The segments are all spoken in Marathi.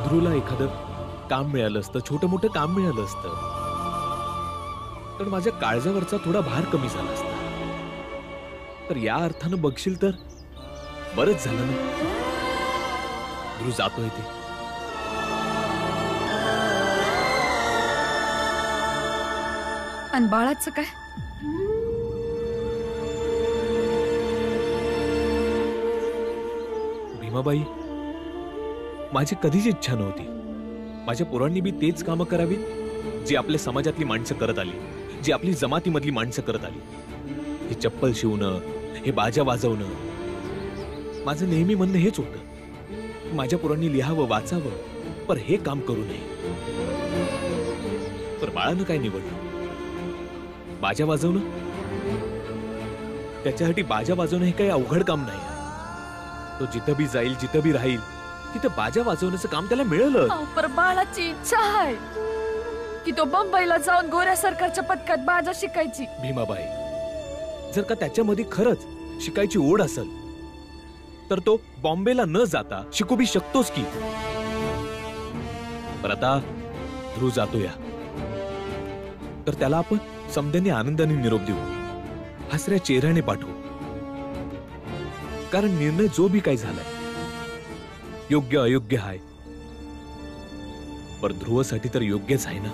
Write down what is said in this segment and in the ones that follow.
ध्रुवला एखादं काम मिळालं असतं, छोटं मोठं काम मिळालं असतं, तर माझ्या काळजावरचा थोडा भार कमी झाला असता. तर या अर्थानं बघशील तर बरंच झालं ना. ध्रुव जातोय ते. आणि बाळाचं काय? भीमाबाई, माझी कधीच इच्छा नव्हती माझ्या पोरांनी बी तेच कामं करावीत जी आपल्या समाजातली माणसं करत आली, जी आपली जमातीमधली माणसं करत आली. हे चप्पल शिवणं, हे बाजा वाजवणं, माझं नेहमी म्हणणं हेच होतं. माझ्या पोरांनी लिहावं, वाचावं, पर हे काम करू नये. पर बाळानं काय निवडलं? बाजा वाजवणं. त्याच्यासाठी बाजा वाजवणं हे काही अवघड काम नाही. तो जिथं बी जाईल, जिथं बी राहील, तिथं बाजा वाजवण्याचं काम त्याला मिळालं. पर बाळाची इच्छा आहे की तो बंबईला जाऊन गोऱ्या सरकारच्या पथकात बाजा शिकायची. भीमाबाई, जर का त्याच्यामध्ये खरंच शिकायची ओढ असेल तर तो बॉम्बेला न जाता शिकू बी शकतोच की. पर आता ध्रुव जातोया तर त्याला आपण समध्याने आनंदाने निरोप देऊ, हसऱ्या चेहऱ्याने पाठवू. कारण निर्णय जो भी काही झालाय योग्य अयोग्य आहे, पर ध्रुवसाठी तर योग्यच आहे ना.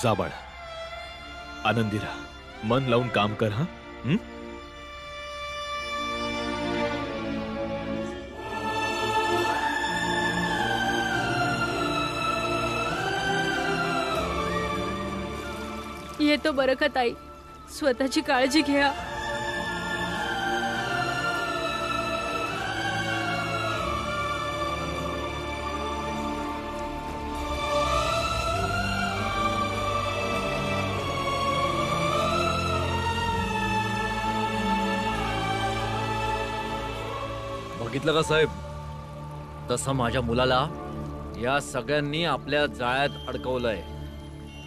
जा बाळा, आनंदी राहा, मन लावून काम कर. हा येतो बरं का ताई, स्वतःची काळजी घ्या. बघितलं का साहेब, तसं माझ्या मुलाला या सगळ्यांनी आपल्या जाळ्यात अडकवलंय.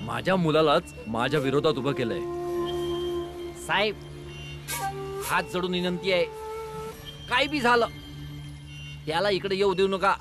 माझ्या मुलालाच माझ्या विरोधात उभं केलंय. साहेब, हात जोडून विनंती आहे, काय बी झालं त्याला इकडे येऊ देऊ नका.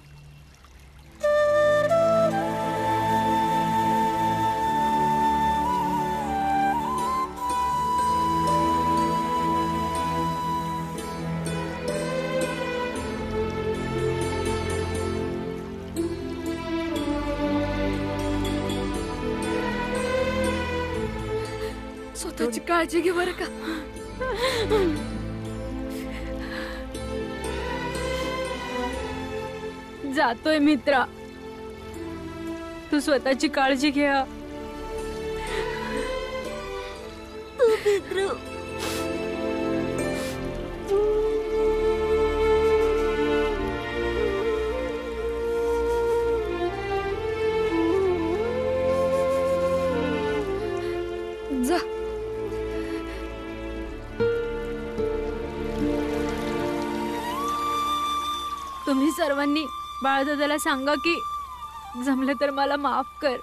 स्वतःची काळजी घे बरं का. जातोय मित्रा, तू स्वतःची काळजी घ्या. जा. तुम्ही सर्वांनी बाळदादाला सांगा की जमलं तर मला माफ कर.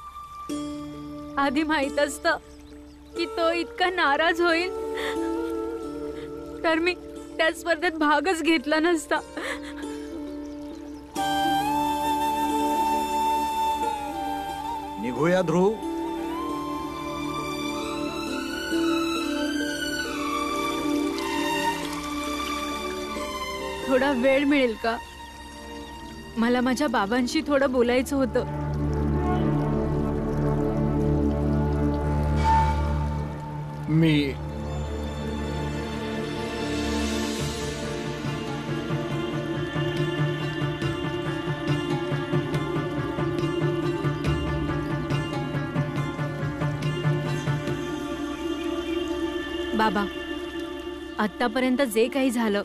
आधी माहित असतं की तो इतका नाराज होईल तर मी त्या स्पर्धेत भागच घेतला नसता. निघूया ध्रुव. थोडा वेळ मिळेल का? मला माझ्या बाबांशी थोडं बोलायचं होतं. मी बाबा, आतापर्यंत जे काही झालं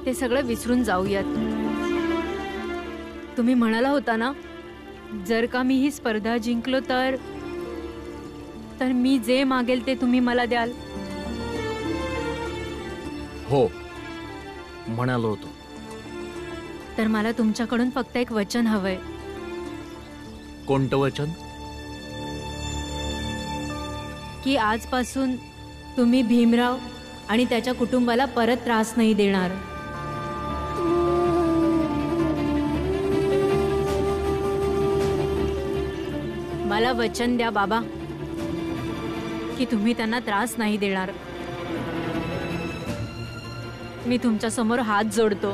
ते सगळं विसरून जाऊयात. तुम्ही म्हणाला होता ना, जर का मी ही स्पर्धा जिंकलो तर मी जे मागेल ते तुम्ही मला द्याल. हो, म्हणालो होतो. तर मला तुमच्याकडून फक्त एक वचन हवंय. कोणतं वचन? की आजपासून तुम्ही भीमराव आणि त्याच्या कुटुंबाला परत त्रास नाही देणार. मला वचन द्या बाबा की तुम्ही त्यांना त्रास नाही देणार. मी तुमच्या समोर हात जोडतो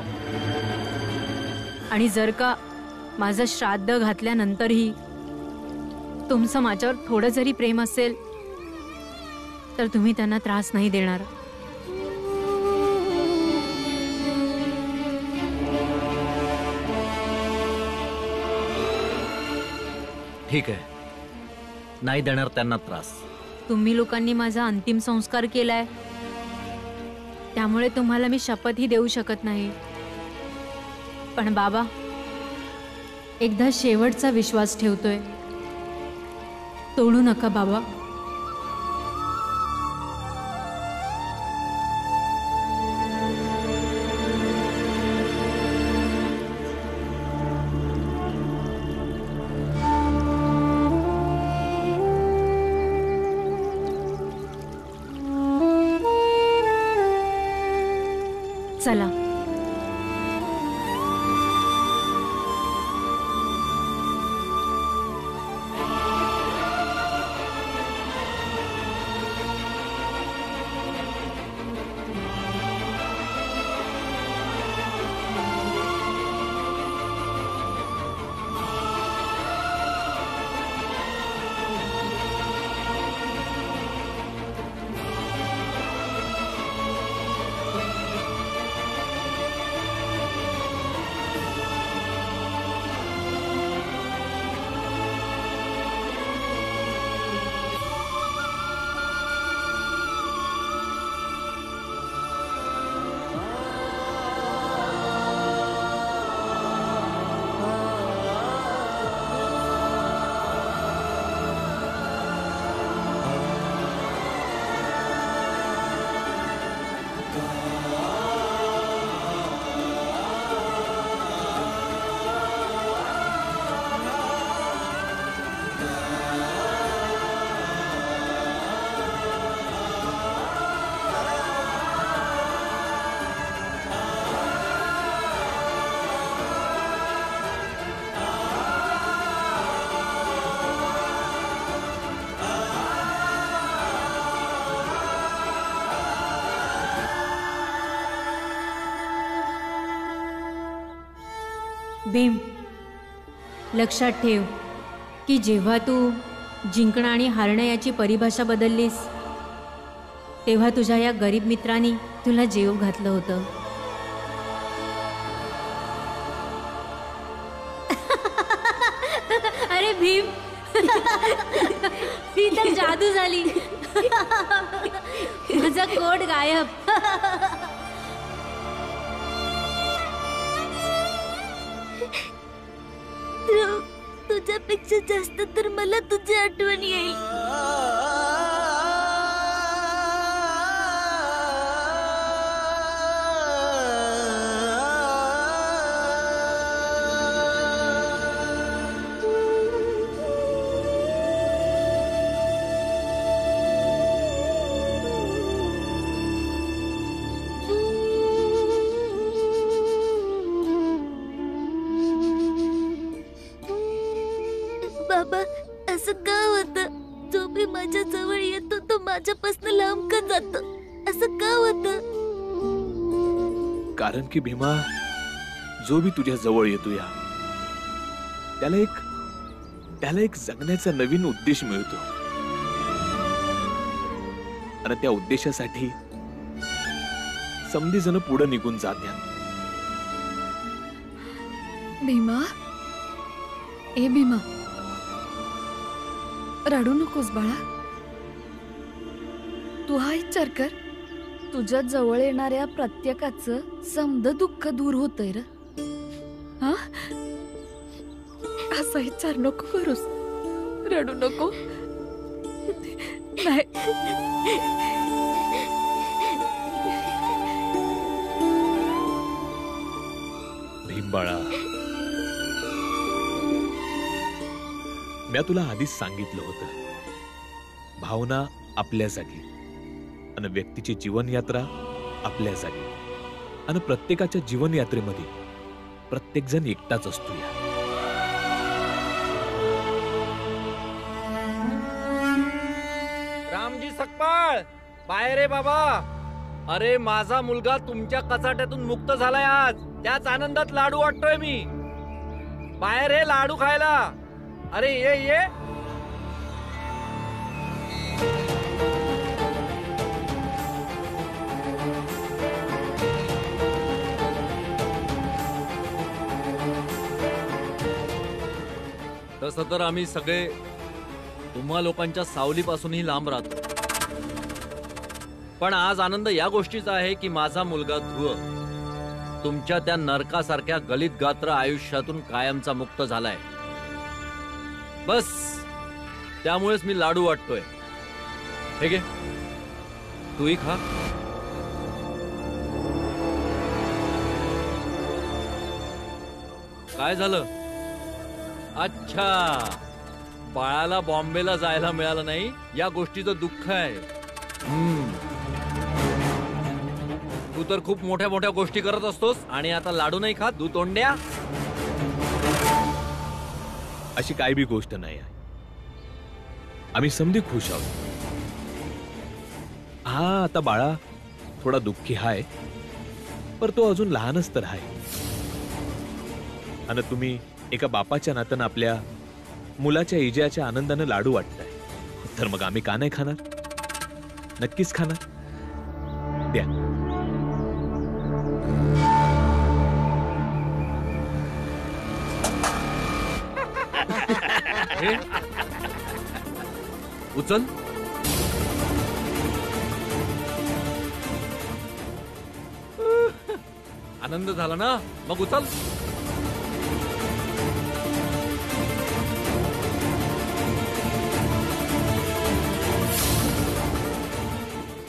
आणि जर का माझं श्राद्ध घातल्यानंतरही तुमचं माझ्यावर थोडं जरी प्रेम असेल तर तुम्ही त्यांना त्रास नाही देणार. ठीक आहे, नाही देणार त्यांना त्रास. तुम्ही लोकांनी माझा अंतिम संस्कार केलाय, त्यामुळे तुम्हाला मी शपथही देऊ शकत नाही. पण बाबा, एकदा शेवटचा विश्वास ठेवतोय, तोडू नका बाबा. चला. भीम, लक्षात ठेव की जेव्हा तू जिंकणं आणि हारणं याची परिभाषा बदललीस तेव्हा तुझ्या या गरीब मित्रांनी तुला जेव घातलं होतं. अरे भीम, ही तर जादू झाली. माझा कोट गायब. तुझ्यापेक्षा जास्त तर मला तुझी आठवण येईल. बाबा, असं का होतं? जो भी माझ्या जवळ येतो तो माझ्यापासून लांब का जातो? असं का होतं? कारण की भीमा, जो भी तुझ्या जवळ येतो या त्याला एक जगण्याचा नवीन उद्देश मिळतो आणि त्या उद्देशासाठी समधी जण पुढे निघून जातात. भीमा, ए भीमा, रडू नकोस बाळा. तू हा विचार कर, तुझ्या जवळ येणाऱ्या प्रत्येकाचं समद दुःख दूर होतंय र. हा, असा विचार नको करूस. रडू नको. नाही, भीम बाळा, मी तुला आधीच सांगितलं होतं, भावना आपल्या जागी आणि व्यक्तीची जीवनयात्रा आपल्या जागी आणि प्रत्येकाच्या जीवनयात्रेमध्ये प्रत्येक जण एकटाच असतो या. रामजी सकपाळ बाहेर आहे बाबा. अरे माझा मुलगा तुमच्या कचाट्यातून मुक्त झालाय आज. त्याच आनंदात लाडू वाटतोय मी. बाहेर आहे लाडू खायला. अरे ये ये. तसं तर आम्ही सगळे तुम्हा लोकांच्या सावलीपासूनही लांब राहतो, पण आज आनंद या गोष्टीचा आहे की माझा मुलगा ध्रुव तुमच्या त्या नरकासारख्या गलित गात्र आयुष्यातून कायमचा मुक्त झालाय. बस त्यामुळेच मी लाडू वाटतोय. हे घे, तूही खा. काय झालं? अच्छा, बाळाला बॉम्बेला जायला मिळालं नाही या गोष्टीचं दुःख आहे. तू तर खूप मोठ्या मोठ्या गोष्टी करत असतोस आणि आता लाडू नाही खात तू तोंड्या. अशी काय बी गोष्ट नाही आहे. आम्ही समधी खुश आहोत. हा आता बाळा थोडा दुःखी हाय, पर तो अजून लहानच तर आहे. आणि तुम्ही एका बापाच्या नात्यानं आपल्या मुलाच्या इजयाच्या आनंदानं लाडू वाटताय, तर मग आम्ही का नाही खाणार? नक्कीच खाणार. द्या. हे उचल. आनंद झाला ना, मग उचल.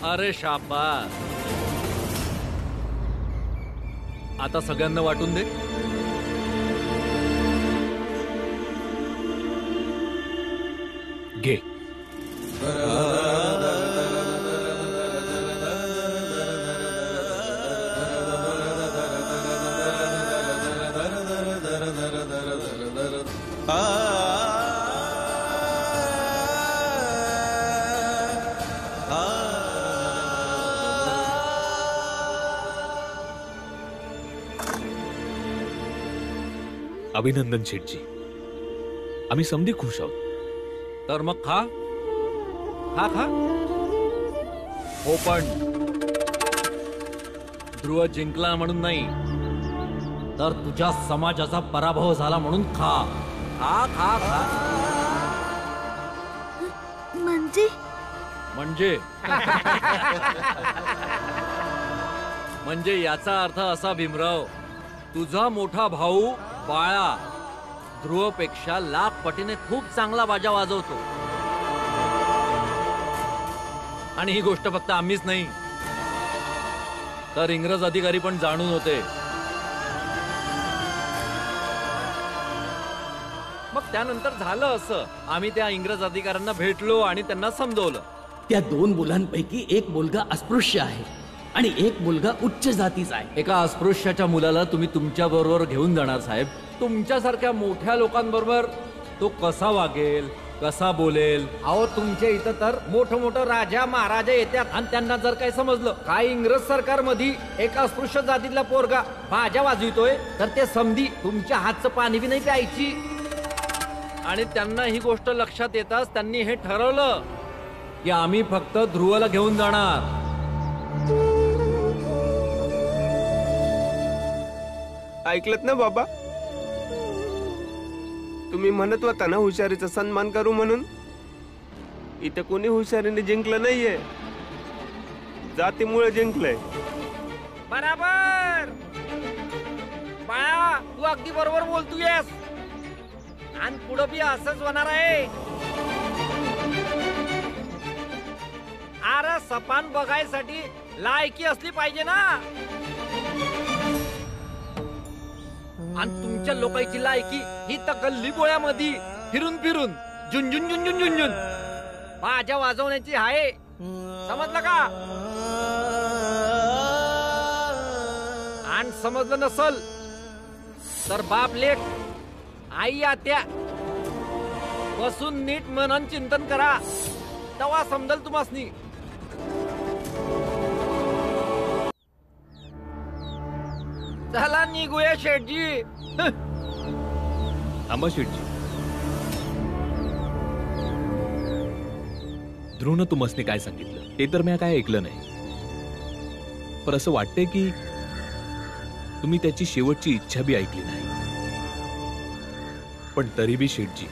अरे शाबास. आता सगळ्यांना वाटून दे. घे. अभिनंदन शेठजी, आम्ही समधी खुश आहोत. तर मग खा खा खा. हो पण ध्रुव जिंकला म्हणून नाही, तर तुझ्या समाजाचा पराभव झाला म्हणून खा. खा खा खा. म्हणजे म्हणजे याचा अर्थ असा भीमराव, तुझा मोठा भाऊ बाळा ध्रुवपेक्षा लाख पटीने खूप चांगला बाजा वाजवतो. आणि ही गोष्ट फक्त आम्हीच नाही, तर इंग्रज अधिकारी पण जाणून होते. मग त्यानंतर झालं असं, आम्ही त्या इंग्रज अधिकाऱ्यांना भेटलो आणि त्यांना समजवलं. त्या 2 मुलांपैकी एक मुलगा अस्पृश्य आहे आणि एक मुलगा उच्च जातीचा आहे. एका अस्पृश्याच्या मुलाला तुम्ही तुमच्या बरोबर घेऊन जाणार साहेब? तुमच्यासारख्या मोठ्या लोकांबरोबर तो कसा वागेल, कसा बोलेल? अहो तुमच्या इथं तर मोठं मोठं राजा महाराजा येतात आणि त्यांना जर काही समजलं काय इंग्रज सरकार मध्ये एका अस्पृश्य जातीतला पोरगा बाजा वाजवितोय, तर ते समधी तुमच्या हातचं पाणी बी नाही प्यायची. आणि त्यांना ही गोष्ट लक्षात येताच त्यांनी हे ठरवलं की आम्ही फक्त ध्रुवला घेऊन जाणार. ऐकलत ना बाबा, तुम्ही म्हणत होता ना हुशारीचा सन्मान करू म्हणून. इथे कोणी हुशारीने जिंकलं नाहीये, जातीमुळे जिंकलंय. बराबर बाळा, तू अगदी बरोबर बोलतोयस आणि पुढं बी असंच होणार आहे. अरे सपान बघायसाठी लायकी असली पाहिजे ना, आणि तुमच्या लोकांची लायकी ही तर गल्ली बोळ्यामध्ये फिरून फिरून झुंझुन झुंझुन झुंझुन माझ्या वाजवण्याची आहे, समजलं का? आणि समजलं नसल तर बाप लेख आई आत्या बसून नीट मनन चिंतन करा, तेव्हा समजल तुम्हासनी. चला निघूया शेठजी. थांबा शेठजी. ध्रुवनं तुम्हासनी काय सांगितलं ते तर मी काय ऐकलं नाही, पण असं वाटतंय की तुम्ही त्याची शेवटची इच्छा बी ऐकली नाही. पण तरी बी शेठजी,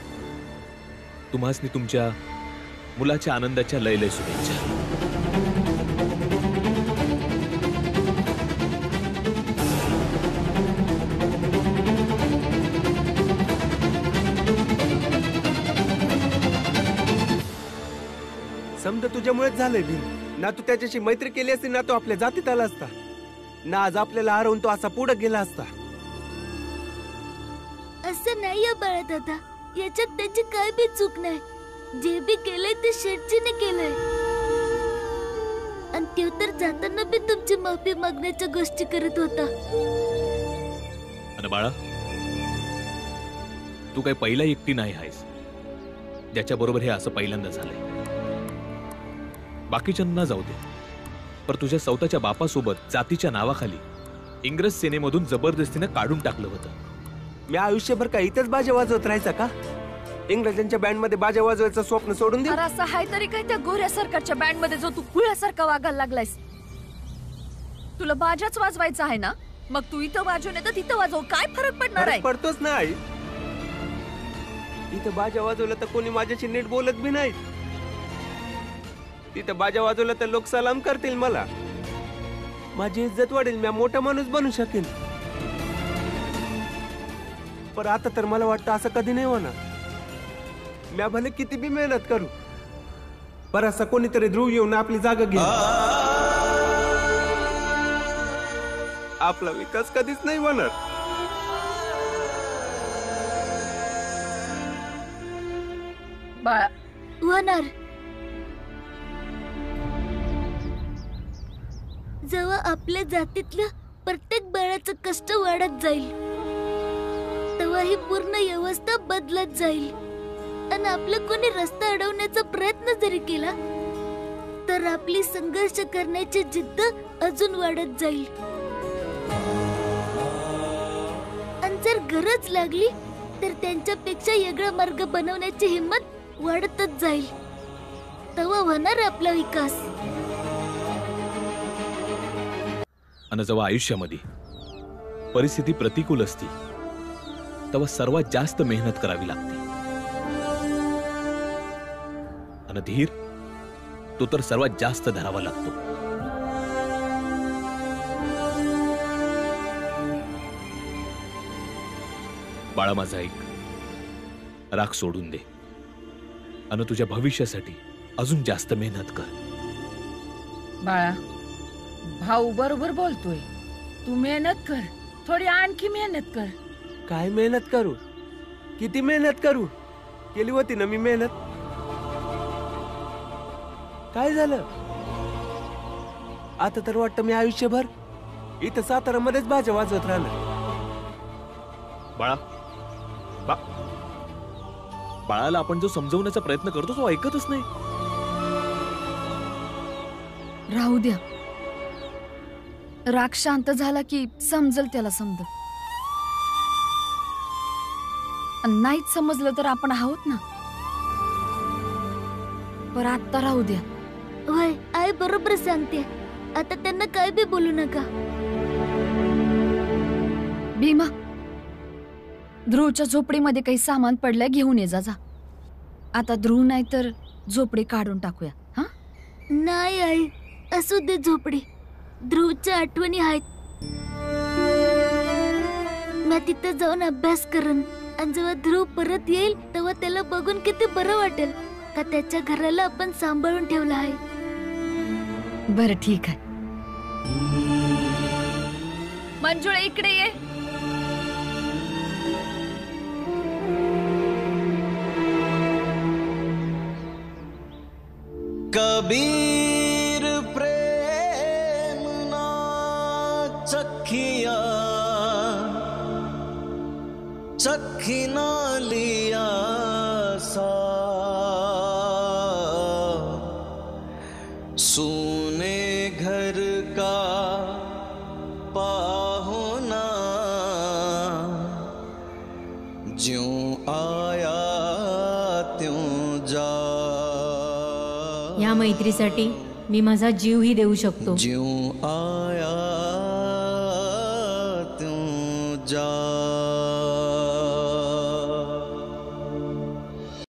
तुम्हासनी तुमच्या मुलाच्या आनंदाच्या लय लय शुभेच्छा. समजा तुझ्यामुळेच झालंय भीम. ना तू त्याच्याशी मैत्री केली असती, ना तो आपल्या जातीत आला असता, ना आज आपल्याला हरवून तो असा पुढे गेला असता. असं नाहीये बाळा दादा, याच्यात त्याची काय बी चूक नाही. जे बी केलंय ते शेठजीने केलंय. आणि तो तर जाताना बी तुमची माफी मागण्याच्या गोष्टी करत होता. आणि बाळा, तू काही पहिला एकटी नाही आहेस ज्याच्या बरोबर हे असं पहिल्यांदा झालंय. बाकीच्यांना जाऊ दे, पर तुझ्या स्वतःच्या बापासोबत जातीच्या नावाखाली इंग्रज सेनेमधून जबरदस्तीने काढून टाकलं होतं. मी आयुष्यभर का इथंच बाजा वाजवत राहायचा का? इंग्रजांच्या बँड मध्ये बाजा वाजवायचं स्वप्न सोडून दे. अरे असं आहे तरी काय त्या गोऱ्या सरकारच्या बँड मध्ये जो तू खुळ्यासारखा वागायला लागलायस? तुला बाजाच वाजवायचा आहे ना, मग तू इथं वाजवून येतं तिथं वाजव, काय फरक पडणार आहे? फरक पडतोच नाही. इथं बाजा वाजवलं तर कोणी माझ्याशी नीट बोलत बी नाही. तिथं बाजा वाजवलं तर लोक सलाम करतील मला, माझी इज्जत वाढेल, मी मोठा माणूस बनू शकेन. पण आता तर मला वाटतं असं कधी नाही होणार. मी भले किती बी मेहनत करू, पर असं कोणीतरी ध्रुव येऊन आपली जागा घेईल. आपला विकास कधीच नाही होणार. बाळा, होणार. जेव्हा आपल्या जातीतल्या प्रत्येक बाळाचं कष्ट वाढत जाईल, तेव्हा ही पूर्ण व्यवस्था बदलत जाईल. आणि आपलं कोणी रस्ता अडवण्याचा प्रयत्न जरी केला तर आपली संघर्ष करण्याची जिद्द अजून वाढत जाईल. आणि जर गरज लागली तर त्यांच्यापेक्षा वेगळा मार्ग बनवण्याची हिंमत वाढतच जाईल. तेव्हा होणार आपला विकास. आणि जेव्हा आयुष्यामध्ये परिस्थिती प्रतिकूल असते तेव्हा सर्वात जास्त मेहनत करावी लागते. आणि धीर तो तर सर्वात जास्त धरावा लागतो. बाळा माझा ऐक, राग सोडून दे आणि तुझ्या भविष्यासाठी अजून जास्त मेहनत कर. बाळा, भाऊ बरोबर बोलतोय. तू मेहनत कर, थोडी आणखी मेहनत कर. काय मेहनत करू? किती मेहनत करू? केली होती ना मी मेहनत. काय झालं? आता तर वाटतं मी आयुष्यभर इथं सातारा मध्येच बाजा वाजवत राहणार. बाळा, बाळाला आपण जो समजवण्याचा प्रयत्न करतो तो ऐकतच नाही. राहू द्या, राग शांत झाला की समजल त्याला. समज नाहीच समजलं तर आपण आहोत ना. पर आता राहू द्या. होय, आई बरोबर सांगते. आता त्यांना काय बी बोलू नका. भीमा, ध्रुवच्या झोपडीमध्ये काही सामान पडलंय, घेऊन ये जा. आता ध्रुव नाही तर झोपडी काढून टाकूया. हा नाही आई, असू दे झोपडी. ध्रुवच्या आठवणी आहेत. मी तिथे जाऊन अभ्यास करन. आणि जेव्हा ध्रुव परत येईल तेव्हा त्याला बघून किती बरं वाटेल का त्याच्या घराला आपण सांभाळून ठेवलं आहे. बरं ठीक आहे. मंजुळे इकडे ये. कबीर प्रेम ना चखिया चखी ना लिया सा सूने घर का पाहुना ज्यों आया त्यों जा या मैत्रीसाठी मी माझा जीवही देऊ शकतो. ज्यों आया त्यों जा.